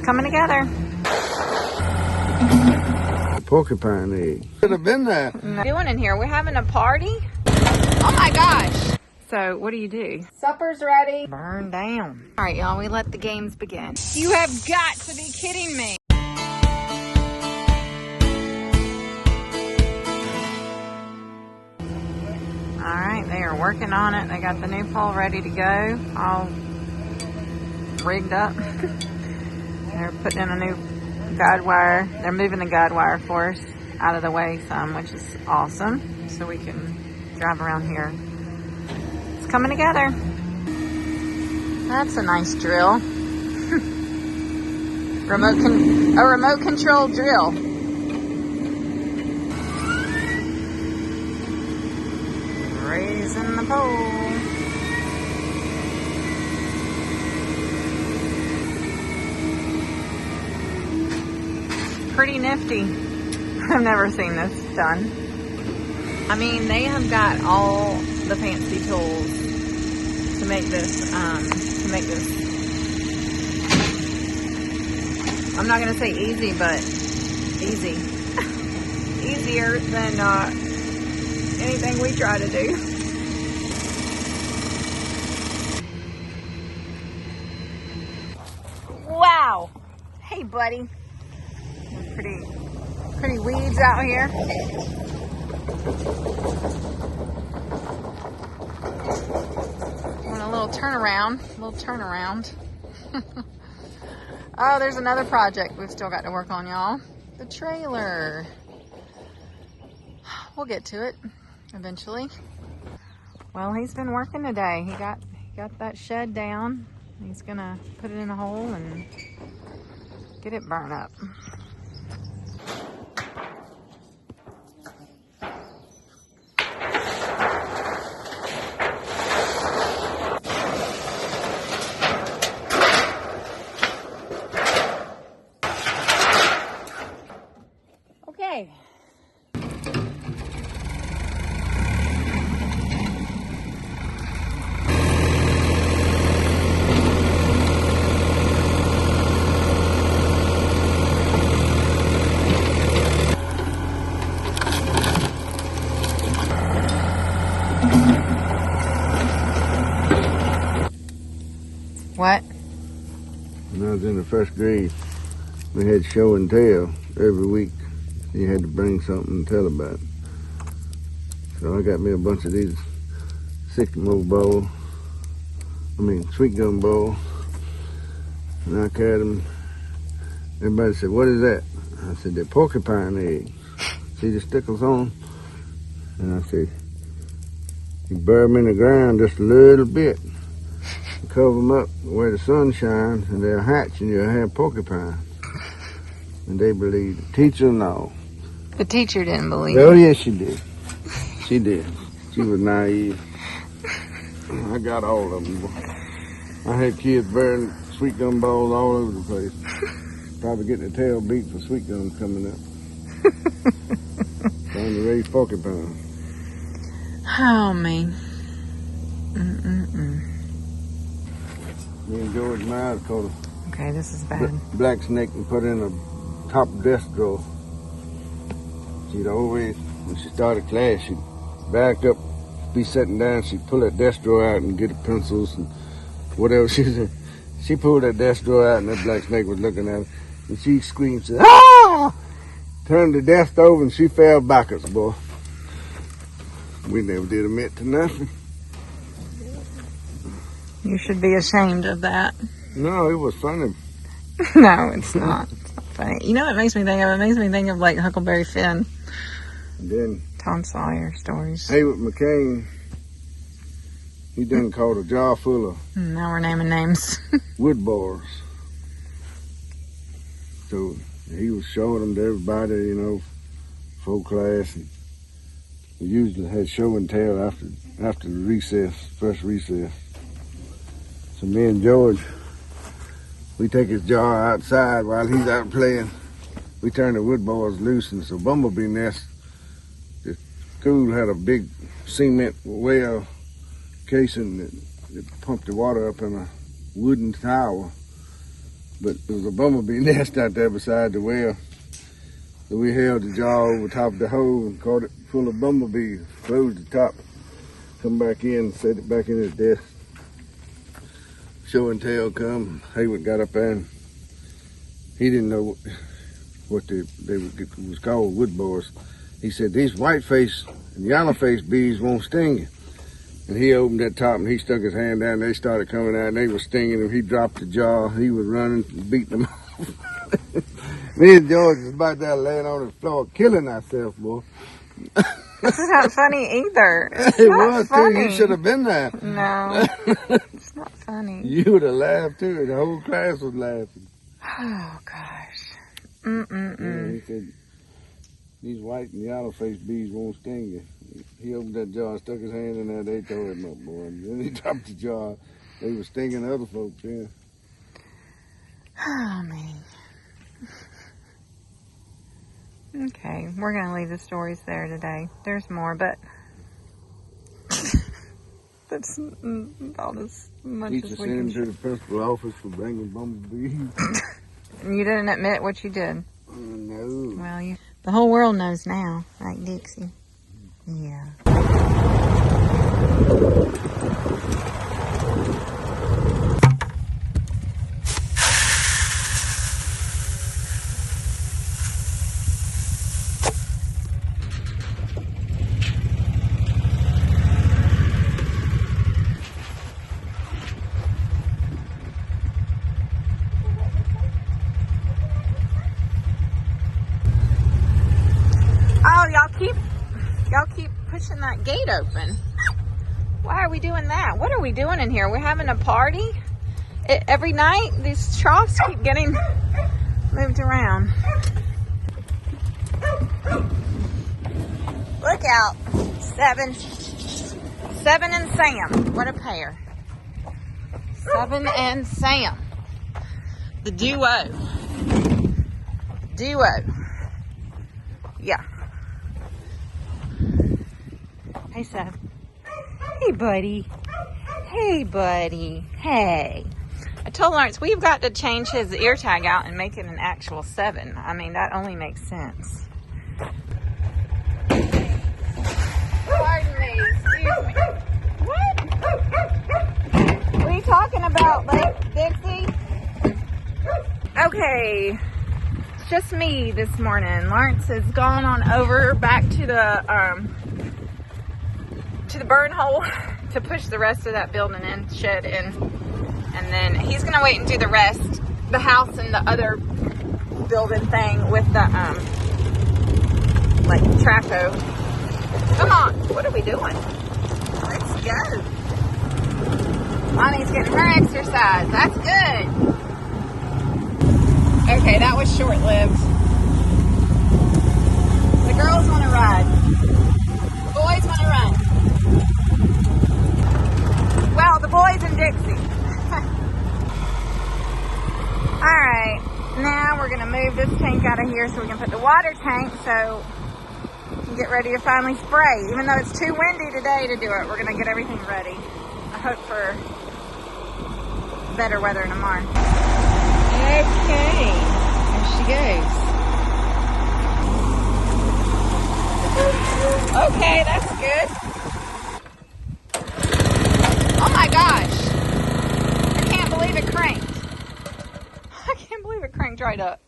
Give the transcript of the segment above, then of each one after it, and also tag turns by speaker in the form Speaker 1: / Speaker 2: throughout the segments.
Speaker 1: coming together.
Speaker 2: Porcupine egg. Could have been there.
Speaker 1: What are we doing in here? We're having a party? Oh my gosh. So what do? Supper's ready. Burn down. All right, y'all, we let the games begin. You have got to be kidding me. All right, they are working on it. They got the new pole ready to go, all rigged up. They're putting in a new guide wire. They're moving the guide wire for us out of the way some, which is awesome, so we can drive around here. It's coming together. That's a nice drill. A remote control drill. Raising the pole. Pretty nifty. I've never seen this done. I mean, they have got all the fancy tools to make this, I'm not going to say easy, but easy. Easier than anything we try to do. Wow. Hey, buddy. Pretty weeds out here. Want a little turnaround. Oh, there's another project we've still got to work on, y'all. The trailer. We'll get to it eventually. Well, he's been working today. He got that shed down. He's gonna put it in a hole and get it burned up. Okay. What?
Speaker 2: When I was in the first grade, we had show and tell every week. You had to bring something and tell about it. So I got me a bunch of these sycamore bowls. Sweet gum bowls. And I carried them. Everybody said, "What is that?" I said, "They're porcupine eggs. See the stickles on them?" And I said, "You bury them in the ground just a little bit. Cover them up where the sun shines, and they'll hatch, and you'll have porcupine." And they believed it. Teacher, no.
Speaker 1: The teacher didn't believe
Speaker 2: Oh,
Speaker 1: it.
Speaker 2: yes, she did. She did. She was naive. I got all of them. I had kids burying sweet gum balls all over the place. Probably getting the tail beat for sweet gums coming up. Trying to raise porcupine.
Speaker 1: Oh, man.
Speaker 2: Me and George Myers caught a
Speaker 1: Okay, this is bad.
Speaker 2: black snake and put it in a top desk drawer. She'd always, when she started class, she'd back up, be sitting down, she'd pull that desk drawer out and get the pencils and whatever she said. She pulled that desk drawer out and that black snake was looking at her. And she screamed, said, "Ah!" Turned the desk over and she fell backwards, boy. We never did admit to nothing.
Speaker 1: You should be ashamed of that.
Speaker 2: No, it was funny.
Speaker 1: No, it's not. It's not funny. You know what it makes me think of? It makes me think of like Huckleberry Finn.
Speaker 2: And then
Speaker 1: Tom Sawyer stories.
Speaker 2: Haywood McCain, he done caught a jar full of
Speaker 1: Now we're naming names.
Speaker 2: wood boars. So he was showing them to everybody, you know, full class. We usually had show and tell after the recess, first recess. So me and George, we take his jar outside while he's out playing. We turn the wood boars loose, and so bumblebee nest. The school had a big cement well casing that pumped the water up in a wooden tower. But there was a bumblebee nest out there beside the well. So we held the jar over top of the hole and caught it full of bumblebees. Closed the top, come back in and set it back in his desk. Show and tell come. Hayward got up there and he didn't know what they was called, wood boars. He said, these white-faced and yellow-faced bees won't sting you. And he opened that top and he stuck his hand down. They started coming out and they were stinging him. He dropped the jar. He was running, beating them off. Me and George was about there laying on the floor, killing ourselves, boy.
Speaker 1: It's not funny either. It's
Speaker 2: It
Speaker 1: not
Speaker 2: was
Speaker 1: funny.
Speaker 2: too. You should have been there.
Speaker 1: No, it's not funny.
Speaker 2: You would have laughed too. The whole class was laughing.
Speaker 1: Oh gosh.
Speaker 2: Yeah, he said, these white and yellow-faced bees won't sting you. He opened that jar, stuck his hand in there, they tore him up, boy. And then he dropped the jar. They were stinging other folks, yeah.
Speaker 1: Oh, man. Okay, we're going to leave the stories there today. There's more, but that's about as much
Speaker 2: Teacher
Speaker 1: as we
Speaker 2: sent him
Speaker 1: can.
Speaker 2: to the principal office for bringing bumblebees.
Speaker 1: And you didn't admit what you did.
Speaker 2: No.
Speaker 1: Well, the whole world knows now, like Dixie. Yeah. Oh, y'all keep pushing that gate open. Why are we doing that? What are we doing in here? We're having a party? Every night, these troughs keep getting moved around. Look out. Seven and Sam. What a pair. Seven and Sam. The duo. Yeah. Hey, Seb. Hey, buddy. Hey, buddy. Hey. I told Lawrence we've got to change his ear tag out and make it an actual 7. I mean, that only makes sense. Pardon me. Excuse me. What? What are you talking about, Dixie? Okay. It's just me this morning. Lawrence has gone on over back to the burn hole to push the rest of that building in, shed in, and then he's gonna wait and do the rest, the house and the other building thing with the like traco. Come on, what are we doing? Let's go. Mommy's getting her exercise. That's good. Okay, that was short-lived. The girls want to ride. The boys want to run. Well, the boys and Dixie. Alright, now we're going to move this tank out of here so we can put the water tank so we can get ready to finally spray. Even though it's too windy today to do it, we're going to get everything ready. I hope for better weather tomorrow. Okay, there she goes. Okay, that's good. Oh my gosh. I can't believe it cranked. I can't believe it cranked right up.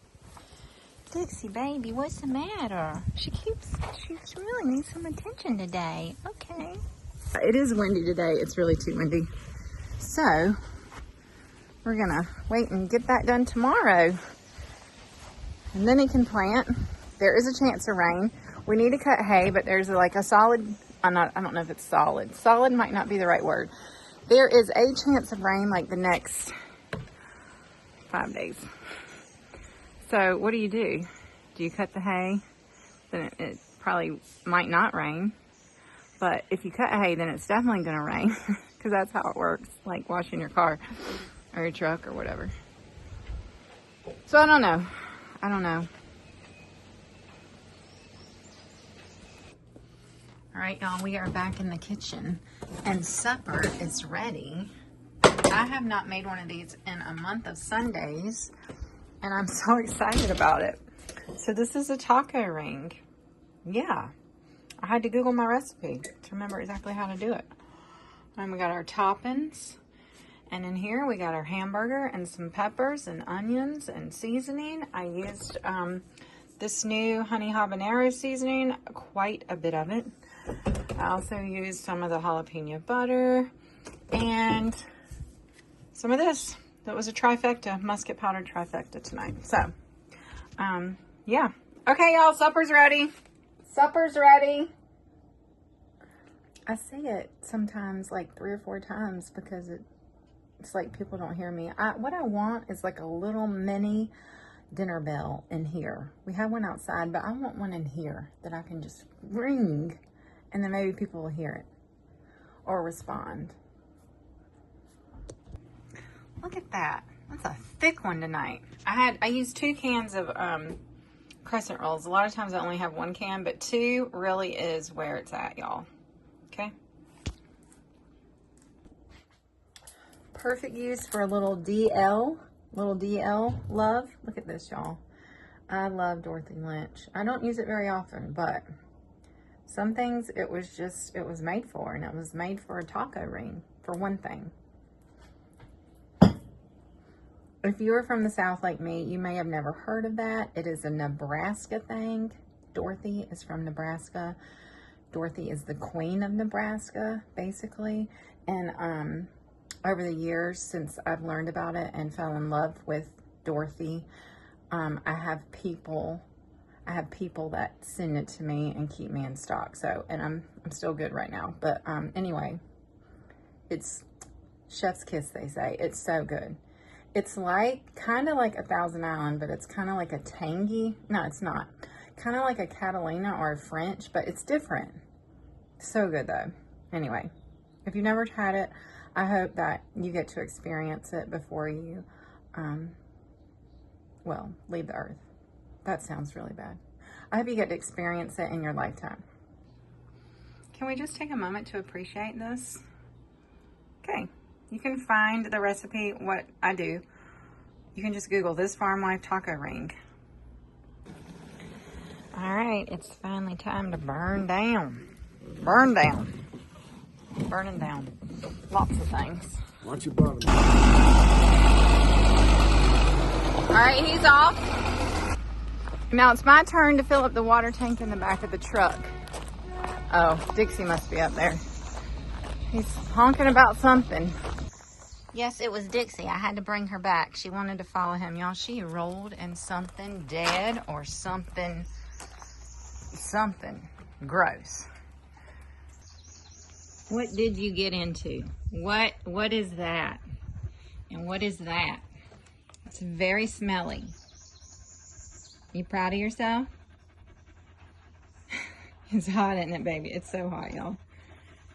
Speaker 1: Dixie, baby, what's the matter? She really needs some attention today. Okay. It is windy today. It's really too windy. So, we're gonna wait and get that done tomorrow. And then he can plant. There is a chance of rain. We need to cut hay, but there's like a solid, I don't know if it's solid. Solid might not be the right word. There is a chance of rain like the next 5 days. So what do? Do you cut the hay? Then it probably might not rain. But if you cut hay, then it's definitely gonna rain. Because that's how it works, like washing your car or your truck or whatever. So I don't know. All right, y'all, we are back in the kitchen and supper is ready. I I have not made one of these in a month of Sundays, and I'm so excited about it. So this is a taco ring. Yeah, I had to Google my recipe to remember exactly how to do it. And we got our toppings, and in here we got our hamburger and some peppers and onions and seasoning. I used this new honey habanero seasoning, quite a bit of it. I also used some of the jalapeno butter and some of this. That was a trifecta, musket powder trifecta tonight. So, yeah. Okay, y'all, supper's ready. Supper's ready. I say it sometimes like 3 or 4 times because it's like people don't hear me. What I want is like a little mini dinner bell in here. We have one outside, but I want one in here that I can just ring, and then maybe people will hear it or respond. Look at that. That's a thick one tonight. I used 2 cans of crescent rolls. A lot of times I only have 1 can, but 2 really is where it's at, y'all. Okay. Perfect use for a little DL love. Look at this, y'all. I love Dorothy Lynch. I don't use it very often, but some things it was made for, and it was made for a taco ring, for one thing. If you're from the South like me, you may have never heard of that. It is a Nebraska thing. Dorothy is from Nebraska. Dorothy is the queen of Nebraska, basically. And over the years, since I've learned about it and fell in love with Dorothy, I have people that send it to me and keep me in stock. So, and I'm still good right now. But anyway, it's chef's kiss, they say. It's so good. It's like, kind of like a Thousand Island, but it's kind of like a tangy. No, it's not. Kind of like a Catalina or a French, but it's different. So good, though. Anyway, if you've never tried it, I hope that you get to experience it before you, well, leave the earth. That sounds really bad. I hope you get to experience it in your lifetime. Can we just take a moment to appreciate this? Okay. You can find the recipe, what I do. You can just Google this farm life taco ring. All right, it's finally time to burn down. Burn down. Burning down. Lots of things.
Speaker 2: Watch your bottom.
Speaker 1: All right, he's off. Now it's my turn to fill up the water tank in the back of the truck. Oh, Dixie must be up there. He's honking about something. Yes, it was Dixie. I had to bring her back. She wanted to follow him. Y'all, she rolled in something dead or something gross. What did you get into? What is that? And what is that? It's very smelly. You proud of yourself? It's hot, isn't it, baby? It's so hot, y'all.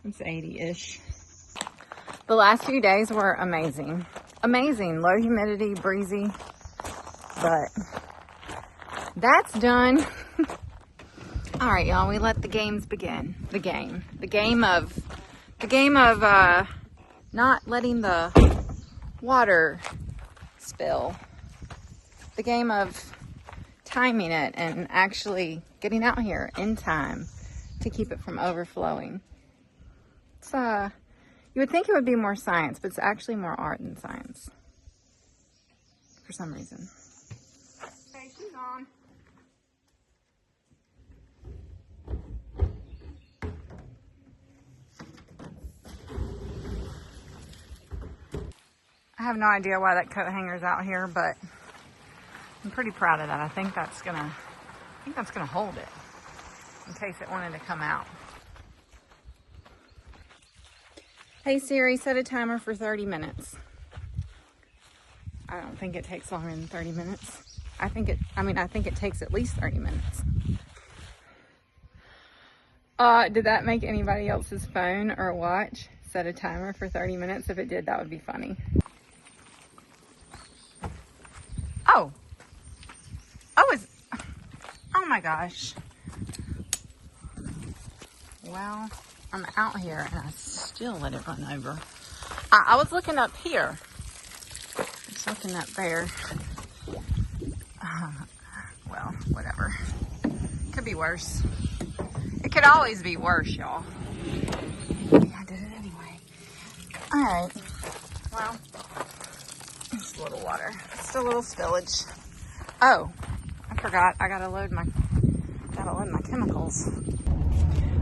Speaker 1: It's 80-ish. The last few days were amazing. Amazing. Low humidity, breezy. But that's done. All right, y'all. We let the games begin. The game of not letting the water spill. The game of timing it and actually getting out here in time to keep it from overflowing. It's you would think it would be more science, but it's actually more art than science. For some reason. Okay, she's on. I have no idea why that coat hanger's out here, but I'm pretty proud of that. I think that's gonna hold it in case it wanted to come out. Hey Siri, set a timer for 30 minutes. I don't think it takes longer than 30 minutes. I think it takes at least 30 minutes. Did that make anybody else's phone or watch set a timer for 30 minutes? If it did, that would be funny. Oh, oh my gosh. Well, I'm out here and I still let it run over. I was looking up here. Just looking up there. Well, whatever. Could be worse. It could always be worse, y'all. I did it anyway. Alright. Well, just a little water. Just a little spillage. Oh, I forgot. I gotta load my chemicals.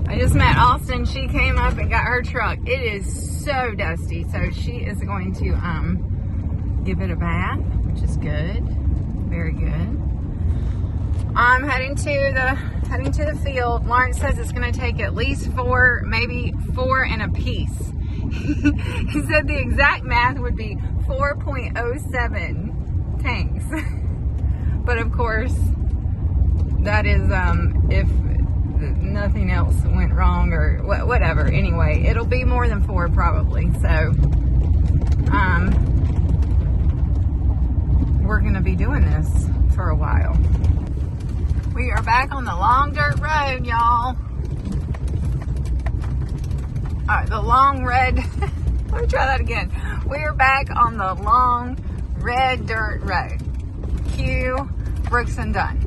Speaker 1: I just met Austin. She came up and got her truck. It is so dusty, so she is going to give it a bath, which is good. Very good. I'm heading to the field. Lawrence says it's going to take at least 4, maybe 4 and a piece. He said the exact math would be 4.07 tanks. But of course, that is if nothing else went wrong or whatever. Anyway, it'll be more than 4 probably. So we're going to be doing this for a while. We are back on the long dirt road, y'all. Alright, the long red. Let me try that again. We are back on the long red dirt road. Cue Brooks and Dunn.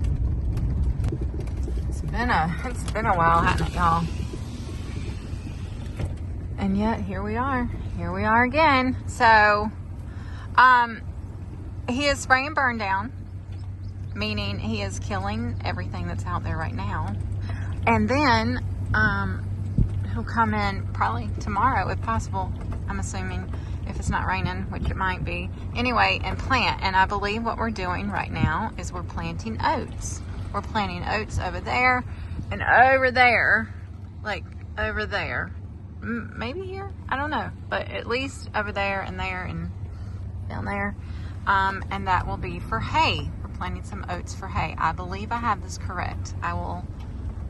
Speaker 1: It's been a while, hasn't it, y'all? And yet here we are. Here we are again. So, he is spraying burn down, meaning he is killing everything that's out there right now. And then he'll come in probably tomorrow if possible, I'm assuming, if it's not raining, which it might be. Anyway, and plant. And I believe what we're doing right now is we're planting oats. We're planting oats over there and over there, like over there. Maybe here? I don't know. But at least over there and down there. And that will be for hay. We're planting some oats for hay. I believe I have this correct. I will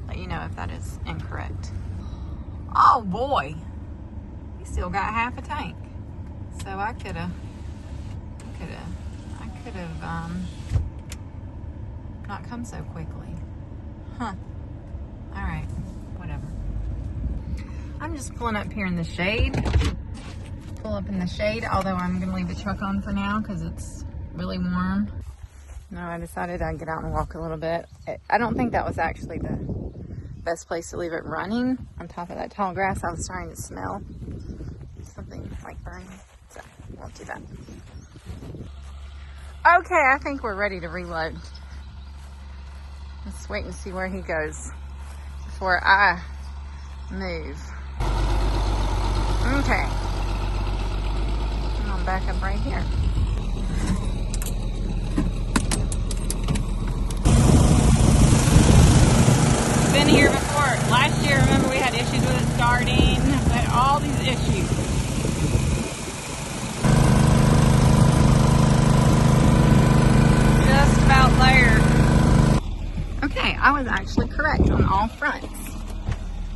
Speaker 1: let you know if that is incorrect. Oh boy. We still got half a tank. So I could have not come so quickly. Huh. Alright. Whatever. I'm just pulling up here in the shade. Pull up in the shade, although I'm going to leave the truck on for now because it's really warm. No, I decided I'd get out and walk a little bit. I don't think that was actually the best place to leave it running on top of that tall grass. I was starting to smell something like burning, so won't do that. Okay, I think we're ready to reload. Let's wait and see where he goes before I move. Okay. I'm gonna back up right here. Been here before. Last year, remember, we had issues with it starting. We had all these issues. Just about there. Okay, I was actually correct on all fronts.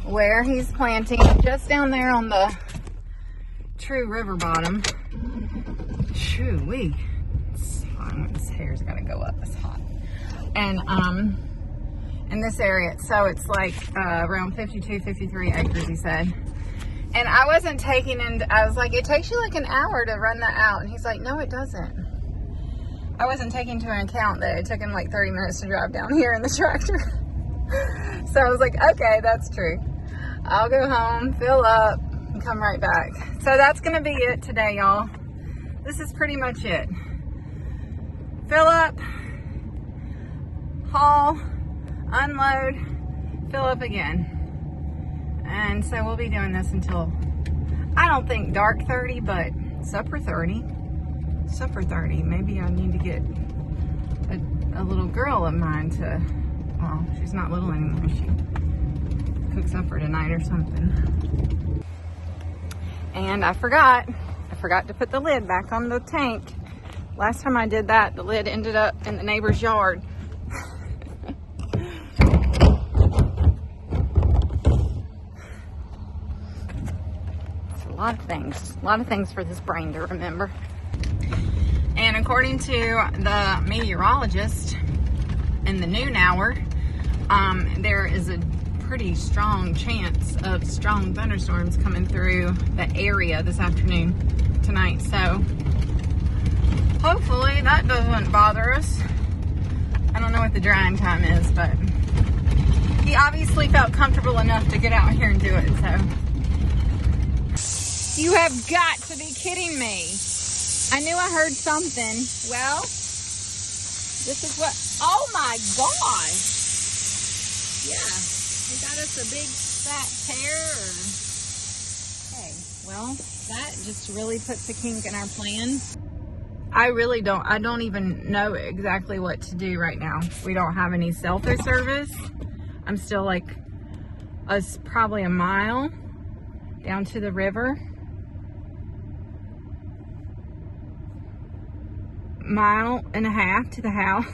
Speaker 1: Where he's planting, just down there on the true river bottom. Shoo-wee. It's hot. This hair's gotta go up. It's hot. And in this area, so it's like around 52, 53 acres, he said. And I wasn't taking in, I was like, it takes you like an hour to run that out. And he's like, no, it doesn't. I wasn't taking into account that it took him like 30 minutes to drive down here in the tractor. So I was like, okay, that's true. I'll go home, fill up, and come right back. So that's going to be it today, y'all. This is pretty much it. Fill up, haul, unload, fill up again. And so we'll be doing this until, I don't think dark 30, but supper 30. Supper 30. Maybe I need to get a little girl of mine to, well, she's not little anymore. She cooks up for tonight or something. And I forgot to put the lid back on the tank. Last time I did that, the lid ended up in the neighbor's yard. It's a lot of things for this brain to remember. And according to the meteorologist in the noon hour, there is a pretty strong chance of strong thunderstorms coming through the area this afternoon. tonight, so hopefully that doesn't bother us. I don't know what the drying time is, but he obviously felt comfortable enough to get out here and do it, so. You have got to be kidding me. I knew I heard something. Well, this is what, oh my gosh. Yeah, we got us a big fat tear. Okay, well, that just really puts a kink in our plan. I don't even know exactly what to do right now. We don't have any cell phone service. I'm still like probably a mile down to the river. Mile and a half to the house.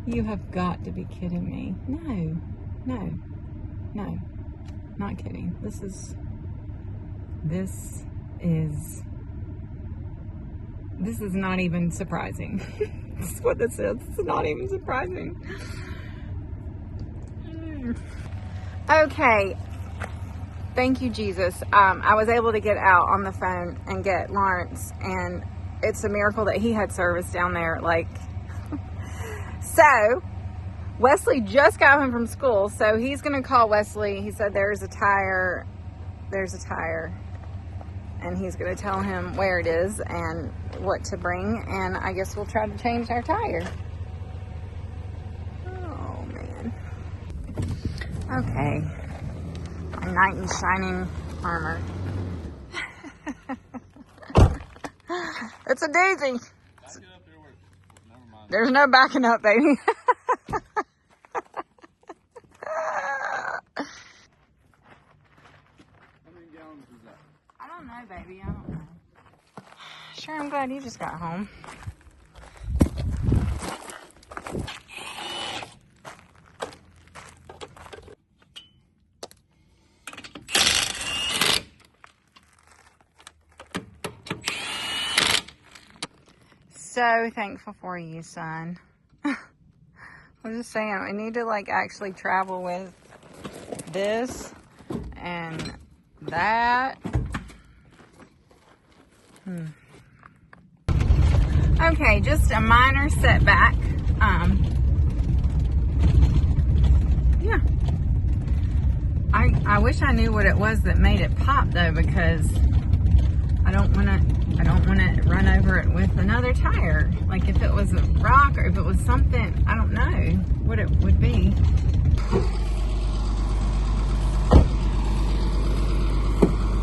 Speaker 1: You have got to be kidding me. No, not kidding. This is not even surprising. This is what this is. This is not even surprising. Okay. Thank you, Jesus. I was able to get out on the phone and get Lawrence, and it's a miracle that he had service down there. Like, so Wesley just got home from school, so he's going to call Wesley. He said there's a tire, and he's going to tell him where it is and what to bring, and I guess we'll try to change our tire. Oh, man. Okay. My knight in shining armor. It's a doozy. There's no backing up, baby.
Speaker 2: How many gallons is that?
Speaker 1: I don't know, baby. I don't know. Sure, I'm glad you just got home. So thankful for you, son. I'm just saying, we need to like actually travel with this and that. Okay, just a minor setback. Yeah. I wish I knew what it was that made it pop though, because I don't want to run over it with another tire. Like if it was a rock or if it was something, I don't know what it would be.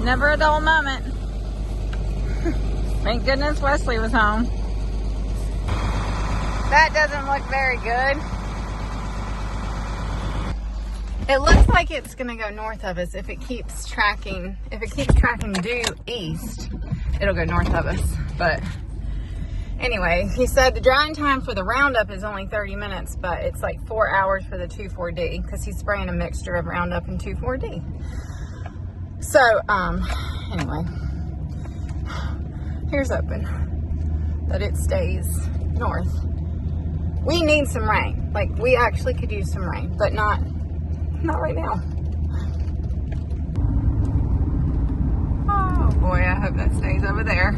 Speaker 1: Never a dull moment. Thank goodness Wesley was home. That doesn't look very good. It looks like it's gonna go north of us if it keeps tracking. If it keeps tracking due east, it'll go north of us. But anyway, he said the drying time for the Roundup is only 30 minutes, but it's like 4 hours for the 2,4-D because he's spraying a mixture of Roundup and 2,4-D. So, anyway, here's hoping that it stays north. We need some rain. Like, we actually could use some rain, but not right now. Oh boy, I hope that stays over there.